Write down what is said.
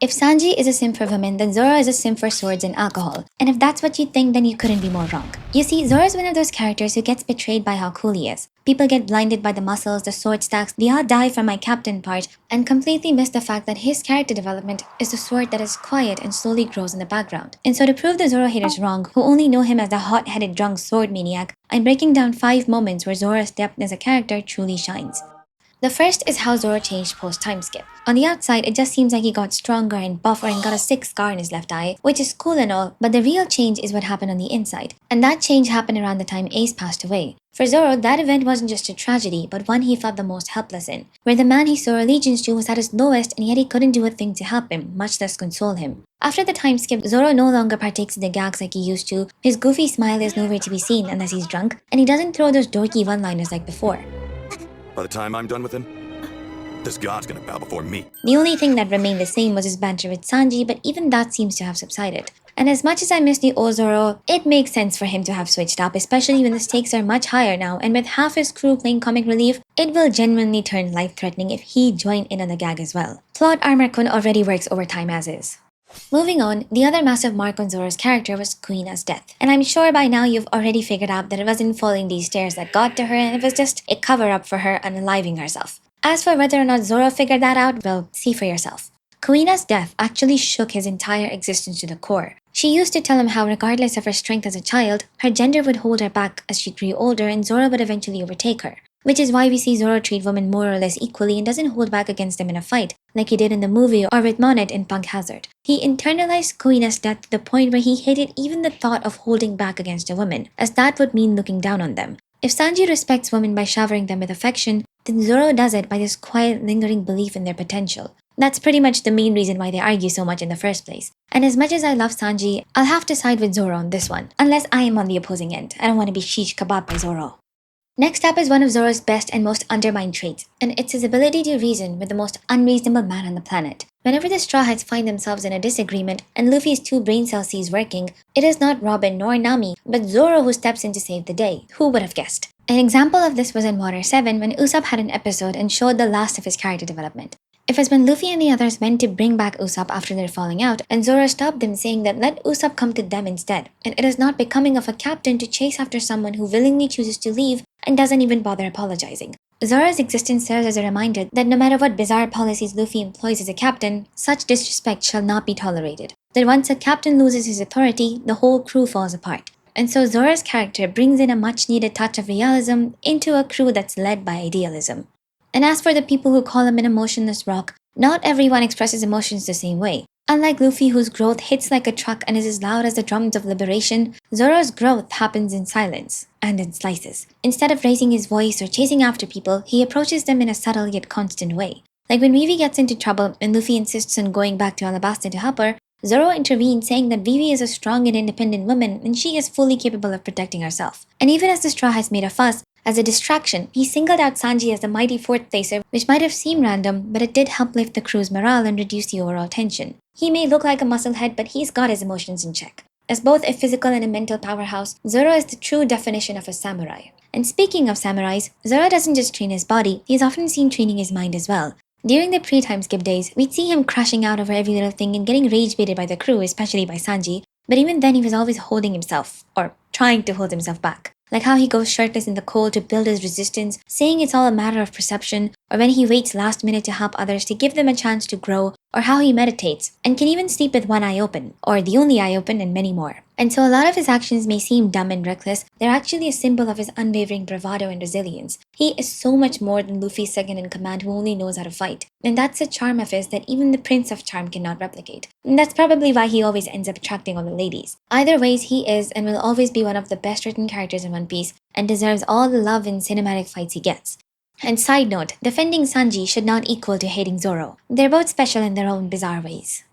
If Sanji is a simp for women, then Zoro is a simp for swords and alcohol. And if that's what you think, then you couldn't be more wrong. You see, Zoro is one of those characters who gets betrayed by how cool he is. People get blinded by the muscles, the sword stacks, the "I'll die for my captain" part, and completely miss the fact that his character development is the sword that is quiet and slowly grows in the background. And so to prove the Zoro haters wrong, who only know him as the hot-headed drunk sword maniac, I'm breaking down 5 moments where Zoro's depth as a character truly shines. The first is how Zoro changed post-time skip. On the outside, it just seems like he got stronger and buffer and got a sick scar in his left eye, which is cool and all, but the real change is what happened on the inside. And that change happened around the time Ace passed away. For Zoro, that event wasn't just a tragedy, but one he felt the most helpless in, where the man he swore allegiance to was at his lowest and yet he couldn't do a thing to help him, much less console him. After the time skip, Zoro no longer partakes in the gags like he used to, his goofy smile is nowhere to be seen unless he's drunk, and he doesn't throw those dorky one-liners like before. By the time I'm done with him, this god's gonna bow before me. The only thing that remained the same was his banter with Sanji, but even that seems to have subsided. And as much as I miss the old Zoro, it makes sense for him to have switched up, especially when the stakes are much higher now, and with half his crew playing comic relief, it will genuinely turn life-threatening if he joined in on the gag as well. Plot armor Kun already works overtime as is. Moving on, the other massive mark on Zoro's character was Kuina's death. And I'm sure by now you've already figured out that it wasn't falling these stairs that got to her, and it was just a cover-up for her unaliving herself. As for whether or not Zoro figured that out, well, see for yourself. Kuina's death actually shook his entire existence to the core. She used to tell him how regardless of her strength as a child, her gender would hold her back as she grew older and Zoro would eventually overtake her. Which is why we see Zoro treat women more or less equally and doesn't hold back against them in a fight, like he did in the movie or with Monet in Punk Hazard. He internalized Kuina's death to the point where he hated even the thought of holding back against a woman, as that would mean looking down on them. If Sanji respects women by showering them with affection, then Zoro does it by this quiet, lingering belief in their potential. That's pretty much the main reason why they argue so much in the first place. And as much as I love Sanji, I'll have to side with Zoro on this one, unless I am on the opposing end. I don't want to be shish kebab by Zoro. Next up is one of Zoro's best and most undermined traits, and it's his ability to reason with the most unreasonable man on the planet. Whenever the Straw Hats find themselves in a disagreement and Luffy's 2 brain cells sees working, it is not Robin nor Nami, but Zoro who steps in to save the day. Who would have guessed? An example of this was in Water 7 when Usopp had an episode and showed the last of his character development. It was when Luffy and the others went to bring back Usopp after their falling out, and Zoro stopped them saying that let Usopp come to them instead, and it is not becoming of a captain to chase after someone who willingly chooses to leave and doesn't even bother apologizing. Zoro's existence serves as a reminder that no matter what bizarre policies Luffy employs as a captain, such disrespect shall not be tolerated. That once a captain loses his authority, the whole crew falls apart. And so Zoro's character brings in a much-needed touch of realism into a crew that's led by idealism. And as for the people who call him an emotionless rock, not everyone expresses emotions the same way. Unlike Luffy, whose growth hits like a truck and is as loud as the drums of liberation, Zoro's growth happens in silence and in slices. Instead of raising his voice or chasing after people, he approaches them in a subtle yet constant way. Like when Vivi gets into trouble and Luffy insists on going back to Alabasta to help her, Zoro intervenes saying that Vivi is a strong and independent woman and she is fully capable of protecting herself. And even as the Straw Hats made a fuss, as a distraction, he singled out Sanji as the mighty fourth placer, which might have seemed random, but it did help lift the crew's morale and reduce the overall tension. He may look like a musclehead, but he's got his emotions in check. As both a physical and a mental powerhouse, Zoro is the true definition of a samurai. And speaking of samurais, Zoro doesn't just train his body, he's often seen training his mind as well. During the pre-time skip days, we'd see him crashing out over every little thing and getting rage-baited by the crew, especially by Sanji, but even then he was always holding himself, or trying to hold himself back. Like how he goes shirtless in the cold to build his resistance, saying it's all a matter of perception, or when he waits last minute to help others to give them a chance to grow, or how he meditates, and can even sleep with one eye open, or the only eye open, and many more. And so a lot of his actions may seem dumb and reckless, they're actually a symbol of his unwavering bravado and resilience. He is so much more than Luffy's second in command who only knows how to fight. And that's a charm of his that even the Prince of Charm cannot replicate. And that's probably why he always ends up attracting all the ladies. Either ways, he is and will always be one of the best written characters in One Piece, and deserves all the love and cinematic fights he gets. And side note, defending Sanji should not equal to hating Zoro. They're both special in their own bizarre ways.